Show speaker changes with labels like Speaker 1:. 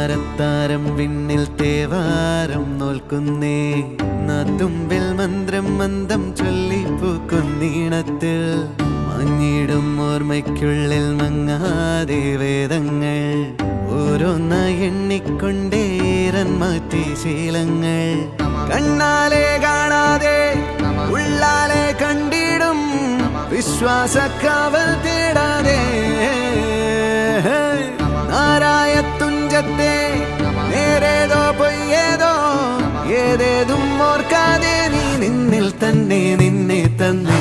Speaker 1: താരത്താരം വിണ്ണിൽ തേവാരം നോൽക്കുന്നേ നാത്തുമ്പിൽ മന്ത്രം മന്ദം ചൊല്ലിപ്പൂക്കുന്നീണത്തിൽ മഞ്ഞിടും ഓർമ്മയ്ക്കുള്ളിൽ മങ്ങാതെ വേദങ്ങൾ ഓരോന്നായി എണ്ണിക്കൊണ്ടേരൻ മാറ്റി ശീലങ്ങൾ കണ്ണാലെ കാണാതെ ഉള്ളാലെ കണ്ടിടും വിശ്വാസക്കാവൽ തേടാതെ നാരായ തുഞ്ചത്തെ നേരേതോ പൊയ്യേതോ ഏതേതും ഓർക്കാതെ നീ നിന്നിൽ തന്നെ നിന്നെ തന്നെ